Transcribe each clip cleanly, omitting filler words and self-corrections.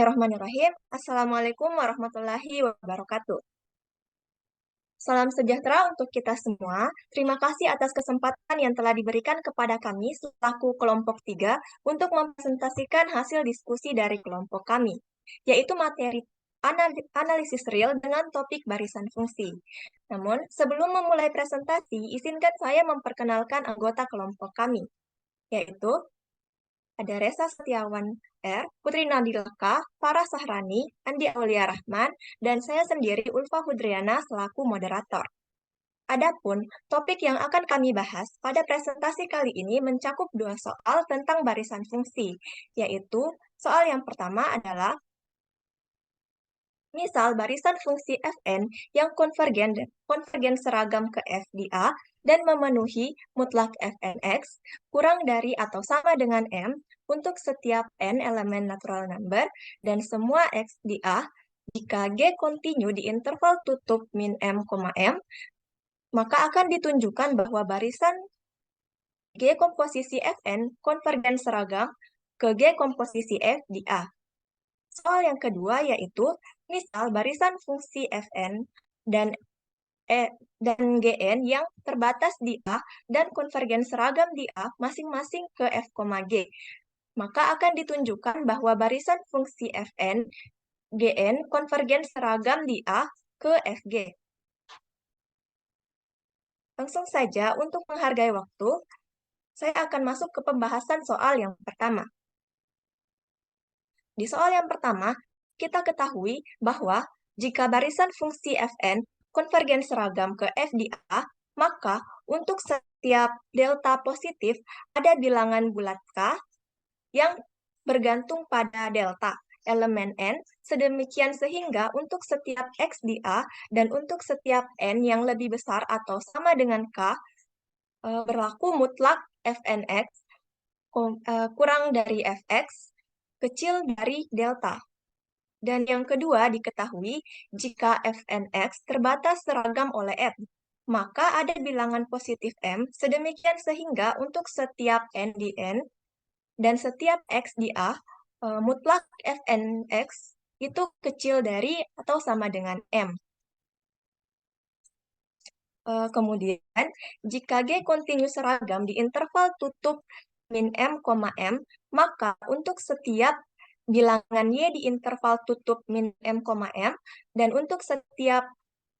Bismillahirrahmanirrahim. Assalamualaikum warahmatullahi wabarakatuh. Salam sejahtera untuk kita semua. Terima kasih atas kesempatan yang telah diberikan kepada kami selaku kelompok 3 untuk mempresentasikan hasil diskusi dari kelompok kami, yaitu materi analisis real dengan topik barisan fungsi. Namun, sebelum memulai presentasi, izinkan saya memperkenalkan anggota kelompok kami, yaitu ada Reza Setiawan R, Putri Nadilaka, Farah Sahrani, Andi Aulia Rahman, dan saya sendiri Ulfa Hudriana selaku moderator. Adapun topik yang akan kami bahas pada presentasi kali ini mencakup dua soal tentang barisan fungsi, yaitu soal yang pertama adalah misal barisan fungsi Fn yang konvergen seragam ke F di A dan memenuhi mutlak Fnx kurang dari atau sama dengan M untuk setiap n elemen natural number dan semua x di A jika G kontinu di interval tutup min M, M, maka akan ditunjukkan bahwa barisan G komposisi Fn konvergen seragam ke G komposisi F di A. Soal yang kedua yaitu, misal barisan fungsi Fn dan Gn yang terbatas di A dan konvergen seragam di A masing-masing ke F, G. Maka akan ditunjukkan bahwa barisan fungsi Fn, Gn konvergen seragam di A ke Fg. Langsung saja untuk menghargai waktu, saya akan masuk ke pembahasan soal yang pertama. Di soal yang pertama, kita ketahui bahwa jika barisan fungsi Fn konvergen seragam ke F di A, maka untuk setiap delta positif ada bilangan bulat K yang bergantung pada delta elemen N, sedemikian sehingga untuk setiap X di A dan untuk setiap N yang lebih besar atau sama dengan K, berlaku mutlak Fnx kurang dari Fx kecil dari delta. Dan yang kedua diketahui jika Fnx terbatas seragam oleh F, maka ada bilangan positif M sedemikian sehingga untuk setiap N di N dan setiap X di A, mutlak Fnx itu kecil dari atau sama dengan M. Kemudian, jika G kontinu seragam di interval tutup min M, M, maka untuk setiap bilangan Y di interval tutup min M, M, dan untuk setiap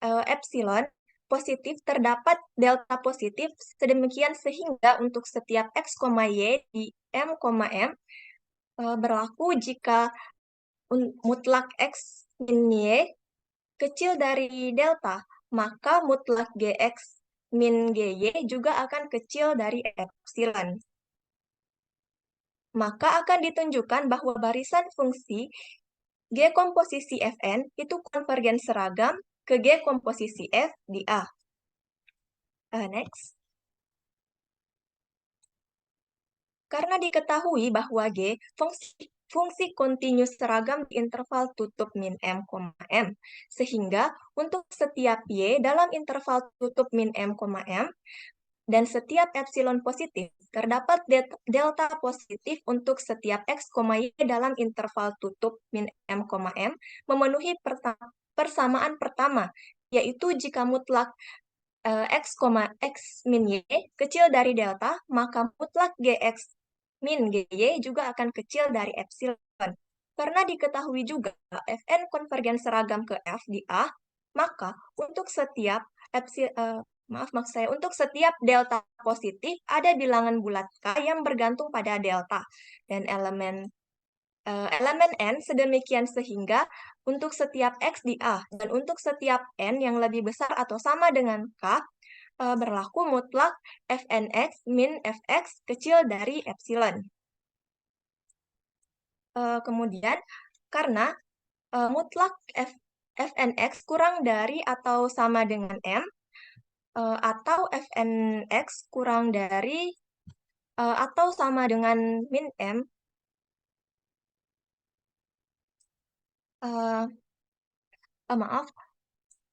epsilon positif terdapat delta positif, sedemikian sehingga untuk setiap X, Y di M, M, berlaku jika mutlak X min Y kecil dari delta, maka mutlak Gx min Gy juga akan kecil dari epsilon. Maka akan ditunjukkan bahwa barisan fungsi G komposisi Fn itu konvergen seragam ke G komposisi F di A. Next. Karena diketahui bahwa G fungsi kontinu seragam di interval tutup min M, M, sehingga untuk setiap Y dalam interval tutup min M, M, dan setiap epsilon positif, terdapat delta positif untuk setiap X, Y dalam interval tutup min M, M, memenuhi persamaan pertama, yaitu jika mutlak X, X min Y kecil dari delta, maka mutlak Gx min Gy juga akan kecil dari epsilon. Karena diketahui juga Fn konvergen seragam ke F di A, maka untuk setiap untuk setiap delta positif ada bilangan bulat K yang bergantung pada delta dan elemen N sedemikian sehingga untuk setiap X di A dan untuk setiap N yang lebih besar atau sama dengan K berlaku mutlak Fnx min Fx kecil dari epsilon. Kemudian karena mutlak Fnx kurang dari atau sama dengan M, atau Fnx kurang dari atau sama dengan min M,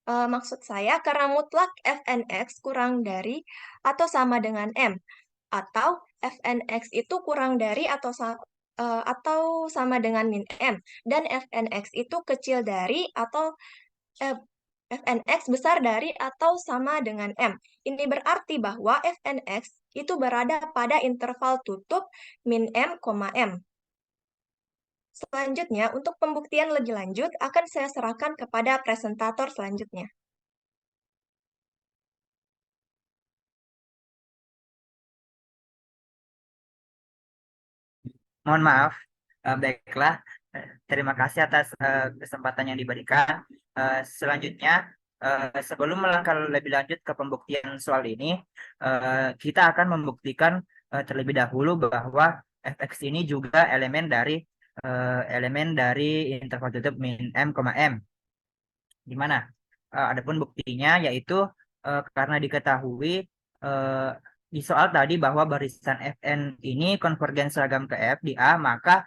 maksud saya karena mutlak Fnx kurang dari atau sama dengan M, atau Fnx itu kurang dari atau atau sama dengan min M, dan Fnx itu kecil dari atau eh, Fnx besar dari atau sama dengan M. Ini berarti bahwa Fnx itu berada pada interval tutup min M, M. Selanjutnya, untuk pembuktian lebih lanjut akan saya serahkan kepada presentator selanjutnya. Mohon maaf, baiklah. Terima kasih atas kesempatan yang diberikan. Selanjutnya, sebelum melangkah lebih lanjut ke pembuktian soal ini, kita akan membuktikan terlebih dahulu bahwa fx ini juga elemen dari interval tutup min m, m. Di mana? Adapun buktinya yaitu karena diketahui eh, di soal tadi bahwa barisan Fn ini konvergen seragam ke F di A, maka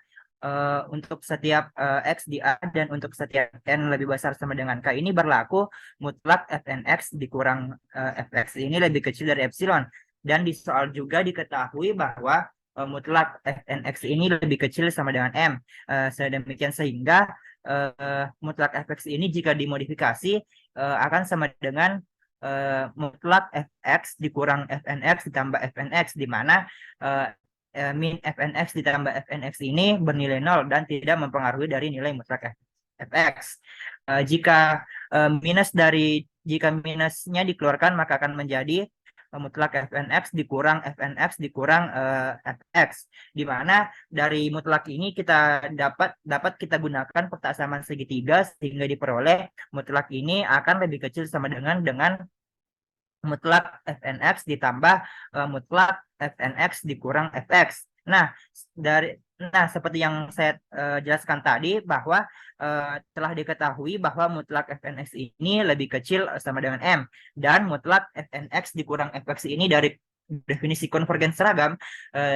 untuk setiap X di A dan untuk setiap N lebih besar sama dengan K ini berlaku mutlak Fnx dikurang Fx ini lebih kecil dari epsilon. Dan di soal juga diketahui bahwa mutlak Fnx ini lebih kecil sama dengan M. Sedemikian sehingga mutlak fx ini jika dimodifikasi akan sama dengan mutlak fx dikurang fnx ditambah fnx, di mana min fnx ditambah fnx ini bernilai 0 dan tidak mempengaruhi dari nilai mutlak fx. Jika minusnya dikeluarkan maka akan menjadi mutlak fnx dikurang fx, di mana dari mutlak ini dapat kita gunakan pertasaman segitiga sehingga diperoleh mutlak ini akan lebih kecil sama dengan mutlak fnx ditambah mutlak fnx dikurang fx. Nah, seperti yang saya jelaskan tadi bahwa telah diketahui bahwa mutlak fnx ini lebih kecil sama dengan M, dan mutlak fnx dikurang fx ini dari definisi konvergen seragam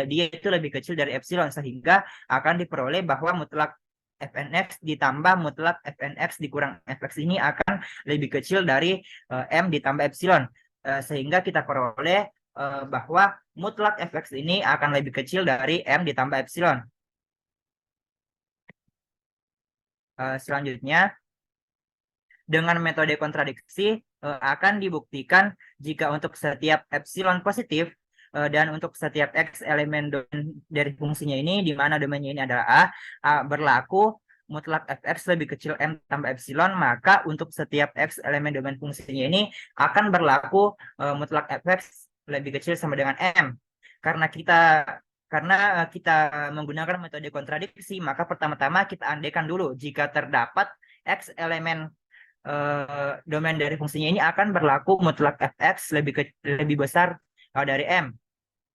dia itu lebih kecil dari epsilon, sehingga akan diperoleh bahwa mutlak fnx ditambah mutlak fnx dikurang fx ini akan lebih kecil dari M ditambah epsilon. Sehingga kita peroleh bahwa mutlak fx ini akan lebih kecil dari M ditambah epsilon. Selanjutnya, dengan metode kontradiksi akan dibuktikan jika untuk setiap epsilon positif dan untuk setiap x elemen dari fungsinya ini, di mana domainnya ini adalah A, berlaku mutlak fx lebih kecil M tambah epsilon, maka untuk setiap x elemen domain fungsinya ini akan berlaku mutlak fx lebih kecil sama dengan M. Karena kita menggunakan metode kontradiksi, maka pertama-tama kita andaikan dulu jika terdapat x elemen domain dari fungsinya ini akan berlaku mutlak fx lebih besar dari M.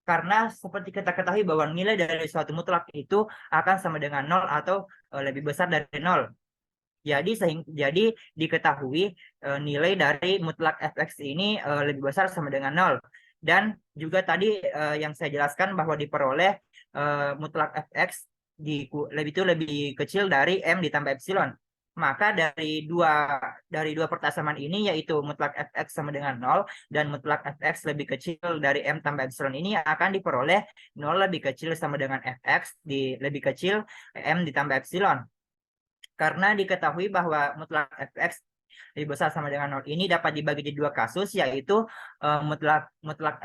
Karena seperti kita ketahui bahwa nilai dari suatu mutlak itu akan sama dengan 0 atau lebih besar dari 0. Jadi diketahui nilai dari mutlak fx ini lebih besar sama dengan 0. Dan juga tadi yang saya jelaskan bahwa diperoleh mutlak fx lebih kecil dari M ditambah epsilon. Maka dari dua pertasaman ini, yaitu mutlak fx sama dengan 0 dan mutlak fx lebih kecil dari M tambah epsilon, ini akan diperoleh 0 lebih kecil sama dengan fx lebih kecil M ditambah epsilon. Karena diketahui bahwa mutlak fx lebih besar sama dengan 0 ini dapat dibagi di dua kasus, yaitu mutlak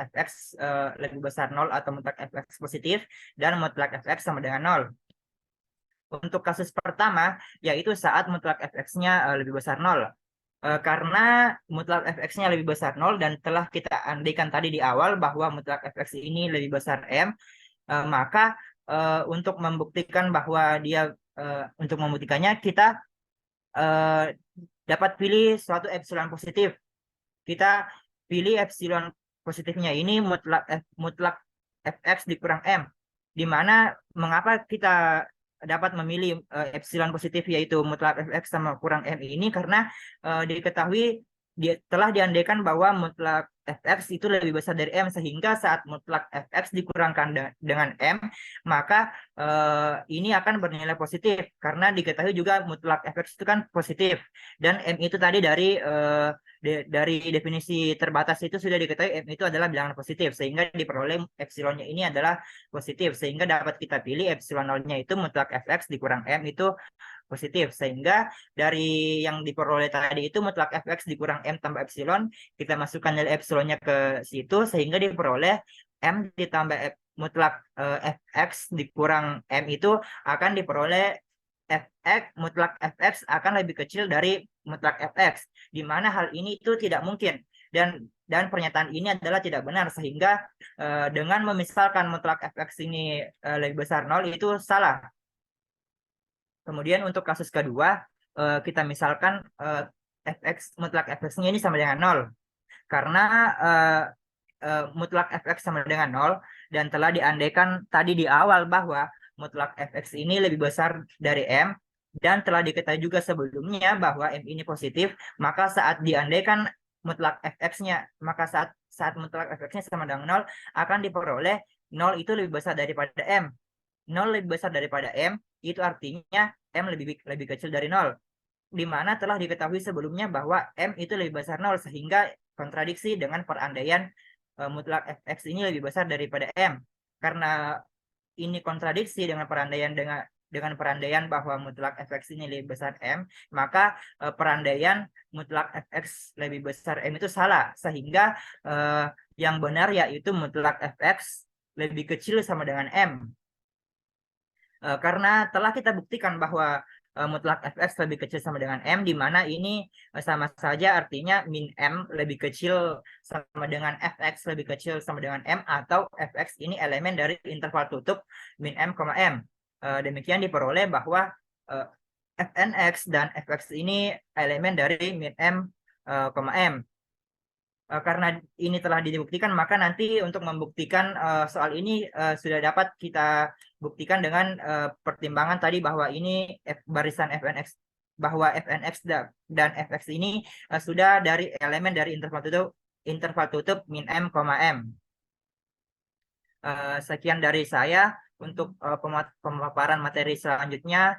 fx lebih besar 0 atau mutlak fx positif, dan mutlak fx sama dengan 0. Untuk kasus pertama, yaitu saat mutlak fx-nya lebih besar 0. Karena mutlak fx-nya lebih besar 0 dan telah kita andaikan tadi di awal bahwa mutlak fx ini lebih besar M, maka untuk membuktikan bahwa untuk membuktikannya kita dapat pilih suatu epsilon positif. Kita pilih epsilon positifnya ini mutlak fx dikurang M, di mana mengapa kita dapat memilih epsilon positif yaitu mutlak fx sama kurang M ini, karena diketahui telah diandaikan bahwa mutlak fx itu lebih besar dari m, sehingga saat mutlak fx dikurangkan dengan m, maka ini akan bernilai positif karena diketahui juga mutlak fx itu kan positif, dan m itu tadi dari definisi terbatas itu sudah diketahui m itu adalah bilangan positif, sehingga diperoleh epsilonnya ini adalah positif, sehingga dapat kita pilih epsilon nolnya itu mutlak fx dikurang m itu positif, sehingga dari yang diperoleh tadi itu mutlak fx dikurang m tambah epsilon, kita masukkan nilai epsilonnya ke situ, sehingga diperoleh m ditambah mutlak fx dikurang m itu akan diperoleh mutlak fx akan lebih kecil dari mutlak fx, di mana hal ini itu tidak mungkin, dan pernyataan ini adalah tidak benar, sehingga dengan memisalkan mutlak fx ini lebih besar 0 itu salah. Kemudian untuk kasus kedua, kita misalkan mutlak fx-nya ini sama dengan 0. Karena mutlak fx sama dengan 0 dan telah diandaikan tadi di awal bahwa mutlak fx ini lebih besar dari m, dan telah diketahui juga sebelumnya bahwa m ini positif, maka saat diandaikan mutlak fx-nya, maka saat mutlak fx-nya sama dengan 0 akan diperoleh 0 itu lebih besar daripada m. 0 lebih besar daripada m, itu artinya m lebih kecil dari 0. Di mana telah diketahui sebelumnya bahwa m itu lebih besar 0, sehingga kontradiksi dengan perandaian mutlak fx ini lebih besar daripada m. Karena ini kontradiksi dengan perandaian bahwa mutlak fx ini lebih besar m, maka perandaian mutlak fx lebih besar m itu salah, sehingga yang benar yaitu mutlak fx lebih kecil sama dengan m. Karena telah kita buktikan bahwa mutlak fx lebih kecil sama dengan m, di mana ini sama saja artinya min m lebih kecil sama dengan fx lebih kecil sama dengan m, atau fx ini elemen dari interval tutup min m, m. Demikian diperoleh bahwa fnx dan fx ini elemen dari min m, m. Karena ini telah dibuktikan, maka nanti untuk membuktikan soal ini sudah dapat kita buktikan dengan pertimbangan tadi bahwa ini barisan fnx, bahwa fnx dan fx ini sudah dari elemen dari interval tutup min m, m. Sekian dari saya. Untuk pemaparan materi selanjutnya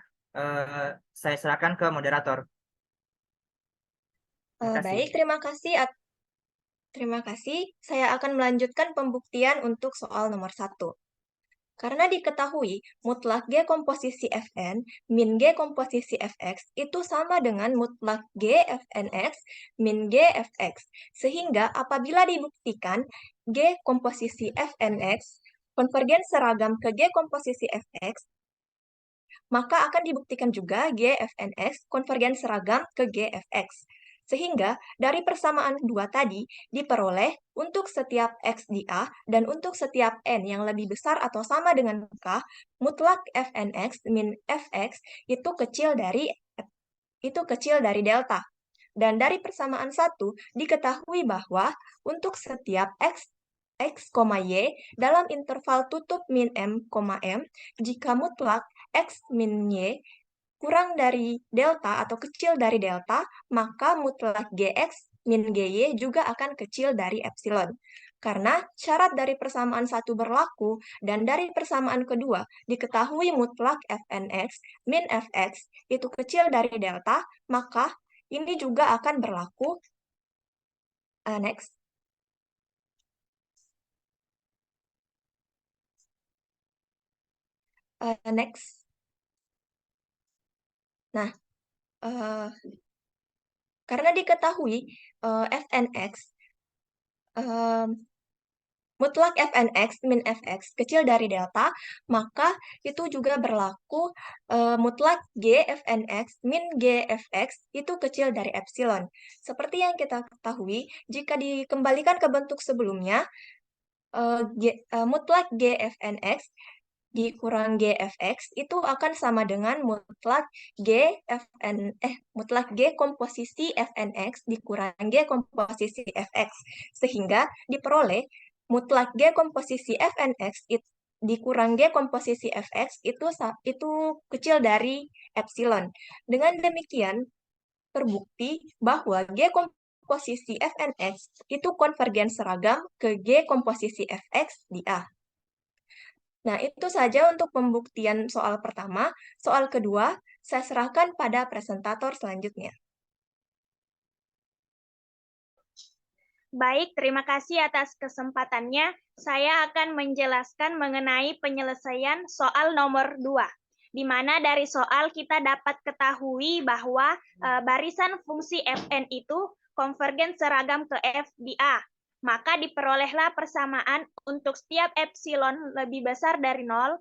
saya serahkan ke moderator. Terima kasih. Baik, terima kasih. Saya akan melanjutkan pembuktian untuk soal nomor 1. Karena diketahui mutlak G komposisi Fn min G komposisi Fx itu sama dengan mutlak G Fnx min G Fx. Sehingga apabila dibuktikan G komposisi Fnx konvergen seragam ke G komposisi Fx, maka akan dibuktikan juga G Fnx konvergen seragam ke G Fx. Sehingga dari persamaan dua tadi diperoleh untuk setiap X di A dan untuk setiap N yang lebih besar atau sama dengan K, mutlak Fnx min Fx itu kecil dari delta. Dan dari persamaan 1 diketahui bahwa untuk setiap X, Y dalam interval tutup min M, M, jika mutlak X min Y kurang dari delta atau kecil dari delta, maka mutlak Gx min Gy juga akan kecil dari epsilon. Karena syarat dari persamaan 1 berlaku, dan dari persamaan kedua diketahui mutlak Fnx min Fx itu kecil dari delta, maka ini juga akan berlaku. Next. Next. Nah, karena diketahui Fnx mutlak Fnx min Fx kecil dari delta, maka itu juga berlaku mutlak G Fnx min G Fx itu kecil dari epsilon. Seperti yang kita ketahui, jika dikembalikan ke bentuk sebelumnya, mutlak G Fnx dikurang G Fx itu akan sama dengan mutlak G komposisi Fnx dikurang G komposisi Fx, sehingga diperoleh mutlak G komposisi Fnx dikurang G komposisi Fx itu kecil dari epsilon. Dengan demikian terbukti bahwa G komposisi Fnx itu konvergen seragam ke G komposisi Fx di A. Nah, itu saja untuk pembuktian soal pertama. Soal kedua, saya serahkan pada presentator selanjutnya. Baik, terima kasih atas kesempatannya. Saya akan menjelaskan mengenai penyelesaian soal nomor 2, di mana dari soal kita dapat ketahui bahwa barisan fungsi Fn itu konvergen seragam ke F di A. Maka diperolehlah persamaan untuk setiap epsilon lebih besar dari 0,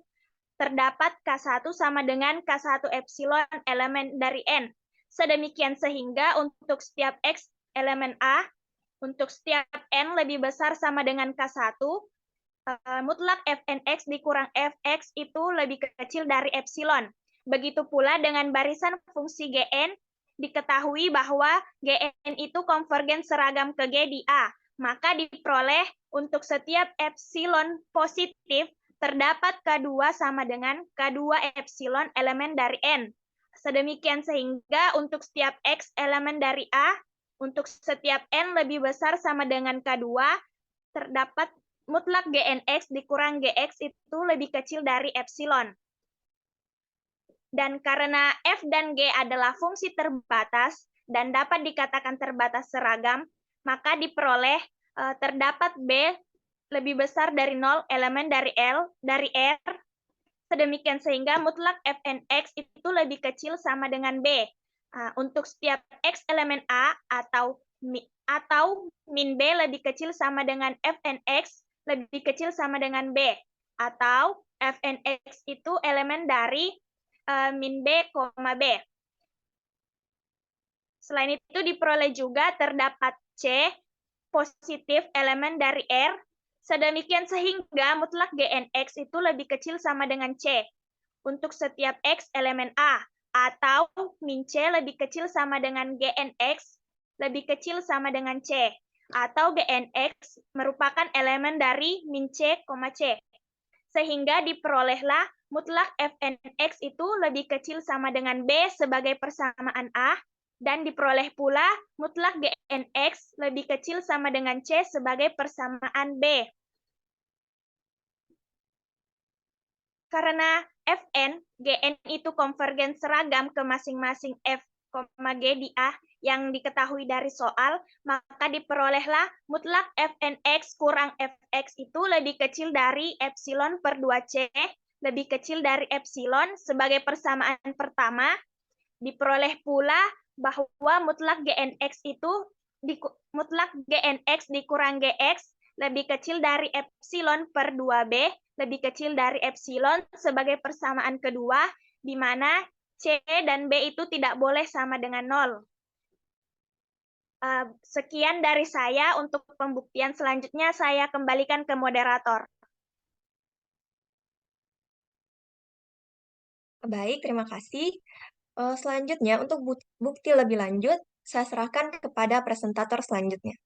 terdapat K1 sama dengan K1 epsilon elemen dari N. Sedemikian sehingga untuk setiap X elemen A, untuk setiap N lebih besar sama dengan K1, mutlak Fnx dikurang Fx itu lebih kecil dari epsilon. Begitu pula dengan barisan fungsi Gn, diketahui bahwa Gn itu konvergen seragam ke G di A. Maka diperoleh untuk setiap epsilon positif, terdapat K2 sama dengan K2 epsilon elemen dari N. Sedemikian sehingga untuk setiap X elemen dari A, untuk setiap N lebih besar sama dengan K2, terdapat mutlak Gnx dikurang Gx itu lebih kecil dari epsilon. Dan karena F dan G adalah fungsi terbatas dan dapat dikatakan terbatas seragam, maka diperoleh terdapat B lebih besar dari 0 elemen dari R, sedemikian sehingga mutlak Fnx itu lebih kecil sama dengan B. Untuk setiap X elemen A atau min B lebih kecil sama dengan Fnx lebih kecil sama dengan B. Atau Fnx itu elemen dari min B, B. Selain itu diperoleh juga terdapat C positif elemen dari R, sedemikian sehingga mutlak Gnx itu lebih kecil sama dengan C. Untuk setiap X elemen A, atau min C lebih kecil sama dengan Gnx, lebih kecil sama dengan C. Atau Gnx merupakan elemen dari min C, C. Sehingga diperolehlah mutlak Fnx itu lebih kecil sama dengan B sebagai persamaan A, dan diperoleh pula mutlak Gnx lebih kecil sama dengan C sebagai persamaan B. Karena Fn, Gn itu konvergen seragam ke masing-masing F, G di A yang diketahui dari soal, maka diperolehlah mutlak Fnx kurang Fx itu lebih kecil dari epsilon per 2C, lebih kecil dari epsilon sebagai persamaan pertama. Diperoleh pula bahwa mutlak Gnx itu mutlak Gnx dikurang Gx lebih kecil dari epsilon per 2B, lebih kecil dari epsilon sebagai persamaan kedua, di mana C dan B itu tidak boleh sama dengan 0. Sekian dari saya. Untuk pembuktian selanjutnya saya kembalikan ke moderator. Baik, terima kasih. Selanjutnya, untuk bukti lebih lanjut, saya serahkan kepada presentator selanjutnya.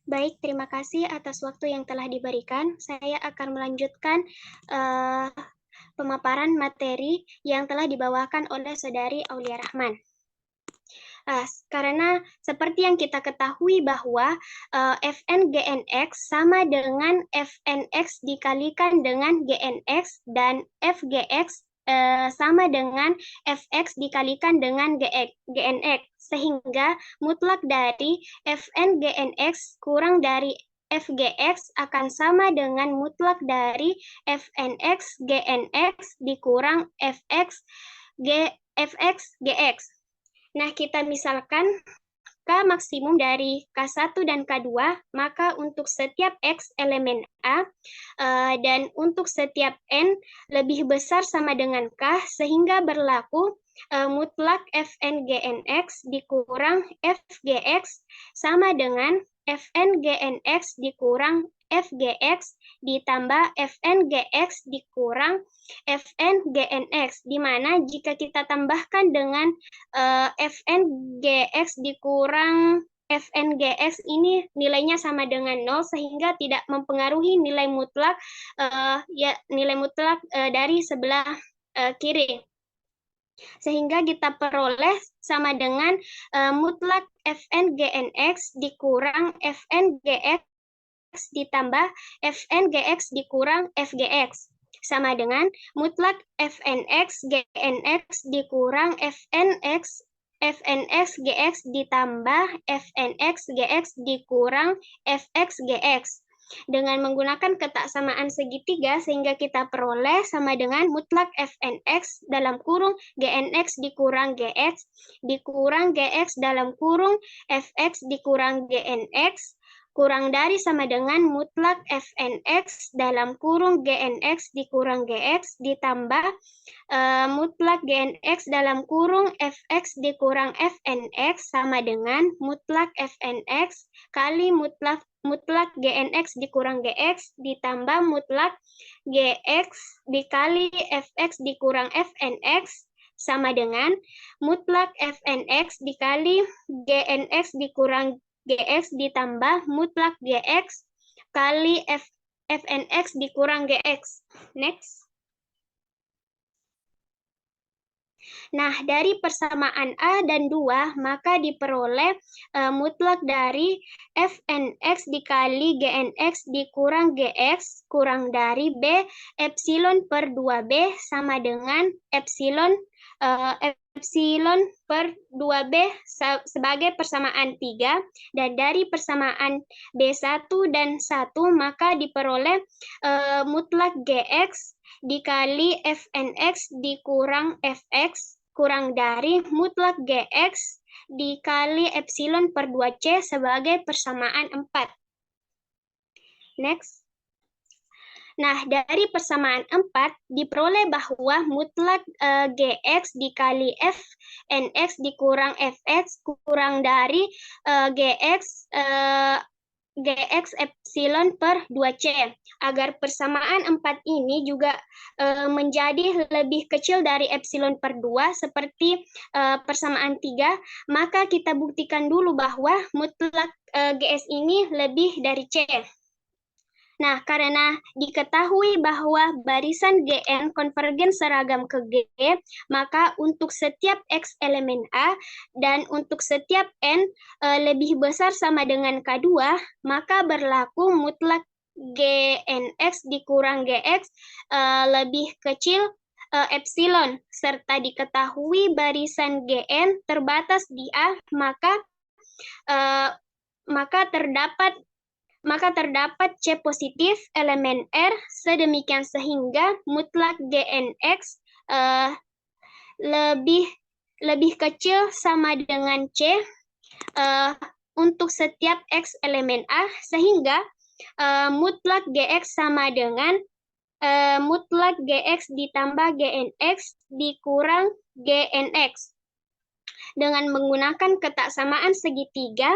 Baik, terima kasih atas waktu yang telah diberikan. Saya akan melanjutkan pemaparan materi yang telah dibawakan oleh Saudari Aulia Rahman. Karena seperti yang kita ketahui bahwa Fn Gnx sama dengan Fnx dikalikan dengan Gnx, dan Fgx sama dengan Fx dikalikan dengan Gnx, sehingga mutlak dari Fn Gnx kurang dari Fgx akan sama dengan mutlak dari Fnx Gnx dikurang Fx Gx. Nah, kita misalkan K maksimum dari K1 dan K2, maka untuk setiap X elemen A, dan untuk setiap N lebih besar sama dengan K, sehingga berlaku mutlak Fn Gnx dikurang Fgx sama dengan Fn Gnx dikurang Fgx ditambah Fn Gx dikurang Fn Gnx, di mana jika kita tambahkan dengan Fn Gx dikurang Fn Gx ini nilainya sama dengan 0, sehingga tidak mempengaruhi nilai mutlak dari sebelah kiri. Sehingga kita peroleh sama dengan mutlak Fn Gnx dikurang Fn Gx ditambah Fn Gx dikurang Fgx. Sama dengan mutlak Fnx Gnx dikurang Fnx Gx ditambah Fnx Gx dikurang Fx Gx. Dengan menggunakan ketaksamaan segitiga sehingga kita peroleh sama dengan mutlak Fnx dalam kurung Gnx dikurang Gx dikurang Gx dalam kurung Fx dikurang Gnx kurang dari sama dengan mutlak Fnx dalam kurung Gnx dikurang Gx ditambah mutlak Gnx dalam kurung Fx dikurang Fnx sama dengan mutlak Fnx kali mutlak Gnx dikurang Gx ditambah mutlak Gx dikali Fx dikurang Fnx sama dengan mutlak Fnx dikali Gnx dikurang Gx ditambah mutlak Gx kali Fnx dikurang Gx. Next. Nah, dari persamaan A dan 2, maka diperoleh mutlak dari Fnx dikali Gnx dikurang Gx kurang dari B epsilon per 2B sama dengan epsilon per 2B sebagai persamaan 3, dan dari persamaan B1 dan 1 maka diperoleh mutlak Gx dikali Fnx dikurang Fx kurang dari mutlak Gx dikali epsilon per 2C sebagai persamaan 4. Next. Nah, dari persamaan 4 diperoleh bahwa mutlak Gx dikali Fnx dikurang Fx kurang dari Gx epsilon per 2C. Agar persamaan 4 ini juga menjadi lebih kecil dari epsilon per 2 seperti persamaan 3, maka kita buktikan dulu bahwa mutlak Gs ini lebih dari C. Nah, karena diketahui bahwa barisan Gn konvergen seragam ke G, maka untuk setiap X elemen A dan untuk setiap N lebih besar sama dengan K2, maka berlaku mutlak Gnx dikurang Gx lebih kecil epsilon, serta diketahui barisan Gn terbatas di A, maka terdapat C positif elemen R sedemikian sehingga mutlak Gnx lebih kecil sama dengan C untuk setiap X elemen A, sehingga mutlak Gx sama dengan mutlak Gx ditambah Gnx dikurang Gnx. Dengan menggunakan ketaksamaan segitiga,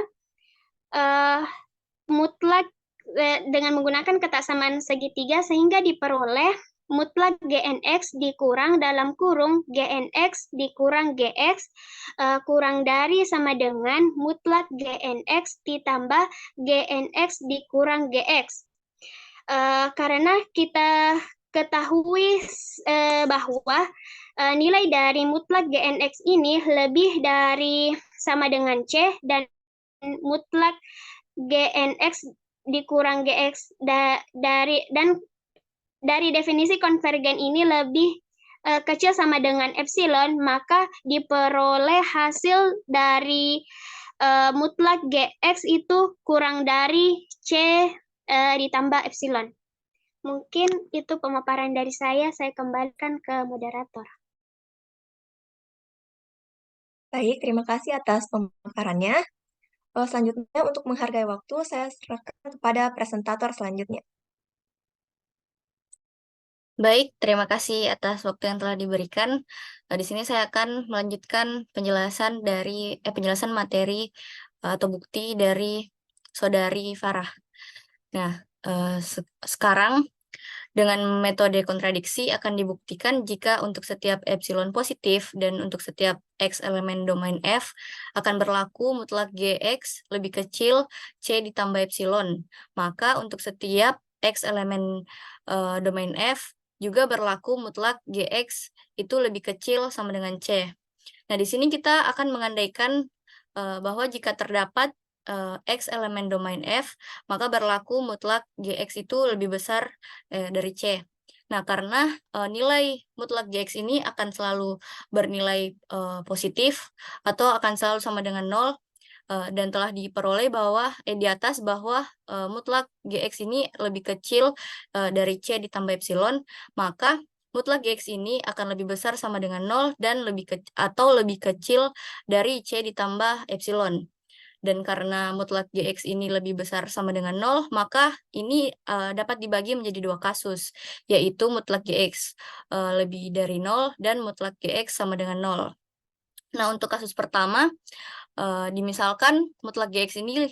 dengan menggunakan ketaksamaan segitiga sehingga diperoleh mutlak Gnx dikurang dalam kurung Gnx dikurang Gx kurang dari sama dengan mutlak Gnx ditambah Gnx dikurang Gx. Karena kita ketahui bahwa nilai dari mutlak Gnx ini lebih dari sama dengan C, dan mutlak Gnx dikurang Gx dari definisi konvergen ini lebih kecil sama dengan epsilon, maka diperoleh hasil dari mutlak Gx itu kurang dari C ditambah epsilon. Mungkin itu pemaparan dari saya kembalikan ke moderator. Baik, terima kasih atas pemaparannya. Selanjutnya, untuk menghargai waktu, saya serahkan kepada presentator selanjutnya. Baik, terima kasih atas waktu yang telah diberikan. Di sini saya akan melanjutkan penjelasan materi atau bukti dari Saudari Farah. Nah, sekarang dengan metode kontradiksi akan dibuktikan jika untuk setiap epsilon positif dan untuk setiap X elemen domain F akan berlaku mutlak Gx lebih kecil C ditambah epsilon. Maka untuk setiap X elemen domain F juga berlaku mutlak GX itu lebih kecil sama dengan C. Nah, di sini kita akan mengandaikan bahwa jika terdapat X elemen domain F, maka berlaku mutlak GX itu lebih besar dari C. Nah, karena nilai mutlak GX ini akan selalu bernilai positif atau akan selalu sama dengan 0, dan telah diperoleh di atas bahwa mutlak GX ini lebih kecil dari C ditambah epsilon, maka mutlak GX ini akan lebih besar sama dengan 0 dan atau lebih kecil dari C ditambah epsilon. Dan karena mutlak GX ini lebih besar sama dengan 0, maka ini dapat dibagi menjadi dua kasus, yaitu mutlak GX lebih dari 0 dan mutlak GX sama dengan 0. Nah, untuk kasus pertama, dimisalkan mutlak GX ini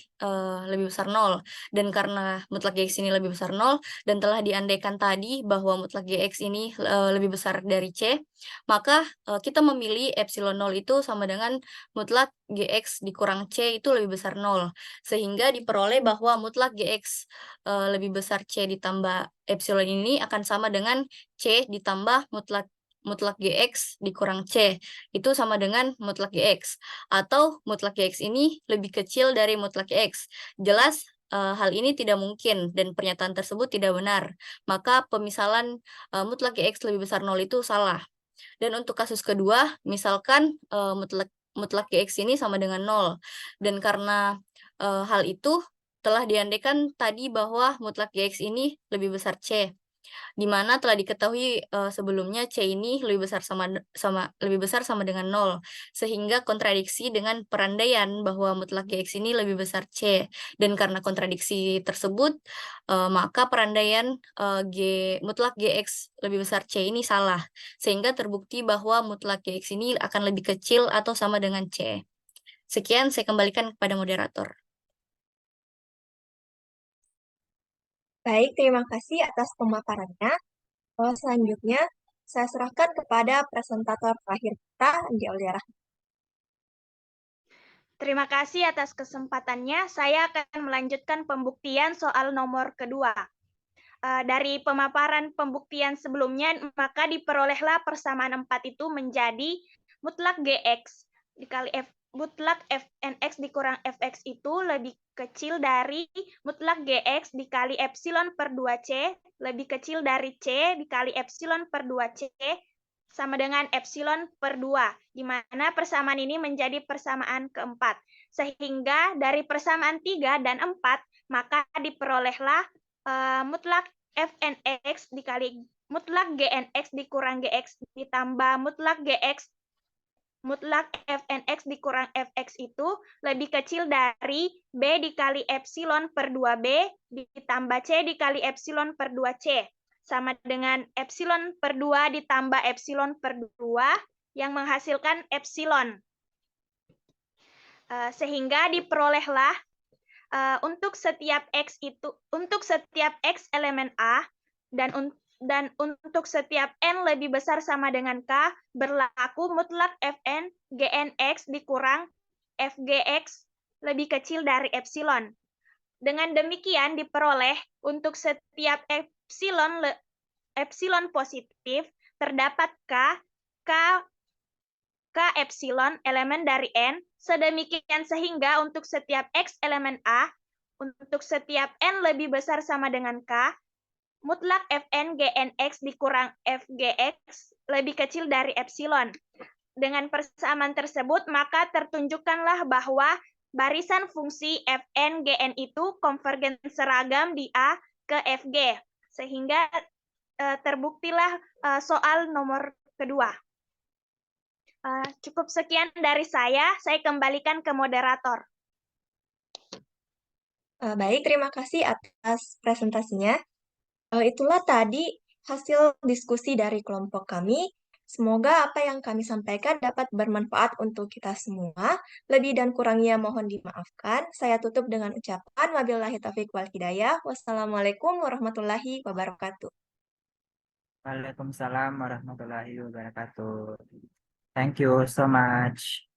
lebih besar 0, dan karena mutlak GX ini lebih besar 0 dan telah diandaikan tadi bahwa mutlak GX ini lebih besar dari C, maka kita memilih epsilon 0 itu sama dengan mutlak GX dikurang C itu lebih besar 0, sehingga diperoleh bahwa mutlak GX lebih besar C ditambah epsilon ini akan sama dengan C ditambah mutlak GX dikurang C, itu sama dengan mutlak GX. Atau mutlak GX ini lebih kecil dari mutlak GX. Jelas hal ini tidak mungkin dan pernyataan tersebut tidak benar. Maka pemisalan mutlak GX lebih besar 0 itu salah. Dan untuk kasus kedua, misalkan mutlak GX ini sama dengan 0. Dan karena hal itu telah diandaikan tadi bahwa mutlak GX ini lebih besar C, di mana telah diketahui sebelumnya C ini lebih besar sama dengan 0, sehingga kontradiksi dengan perandaian bahwa mutlak GX ini lebih besar C. Dan karena kontradiksi tersebut, maka perandaian mutlak GX lebih besar C ini salah, sehingga terbukti bahwa mutlak GX ini akan lebih kecil atau sama dengan C. Sekian, saya kembalikan kepada moderator. Baik, terima kasih atas pemaparannya. Selanjutnya, saya serahkan kepada presentator terakhir kita, Andi Aulia. Terima kasih atas kesempatannya. Saya akan melanjutkan pembuktian soal nomor kedua. Dari pemaparan pembuktian sebelumnya, maka diperolehlah persamaan 4 itu menjadi mutlak GX dikali mutlak Fnx dikurang Fx itu lebih kecil dari mutlak Gx dikali epsilon per 2C lebih kecil dari C dikali epsilon per 2C sama dengan epsilon per 2, di mana persamaan ini menjadi persamaan keempat. Sehingga dari persamaan 3 dan 4, maka diperolehlah mutlak Fnx dikali mutlak Gnx dikurang Gx ditambah mutlak Gx mutlak Fnx dikurang Fx itu lebih kecil dari B dikali epsilon per 2B ditambah C dikali epsilon per 2C. Sama dengan epsilon per 2 ditambah epsilon per 2 yang menghasilkan epsilon. Sehingga diperolehlah untuk setiap X elemen A dan untuk setiap N lebih besar sama dengan K, berlaku mutlak Fn Gnx dikurang Fgx lebih kecil dari epsilon. Dengan demikian diperoleh untuk setiap epsilon positif terdapat K epsilon elemen dari N, sedemikian sehingga untuk setiap X elemen A, untuk setiap N lebih besar sama dengan K, mutlak Fn Gnx dikurang Fgx lebih kecil dari epsilon. Dengan persamaan tersebut, maka tertunjukkanlah bahwa barisan fungsi Fn Gn itu konvergen seragam di A ke Fg. Sehingga terbuktilah soal nomor kedua. Cukup sekian dari saya kembalikan ke moderator. Baik, terima kasih atas presentasinya. Itulah tadi hasil diskusi dari kelompok kami. Semoga apa yang kami sampaikan dapat bermanfaat untuk kita semua. Lebih dan kurangnya mohon dimaafkan. Saya tutup dengan ucapan wabillahi taufiq wal hidayah. Wassalamualaikum warahmatullahi wabarakatuh. Waalaikumsalam warahmatullahi wabarakatuh. Thank you so much.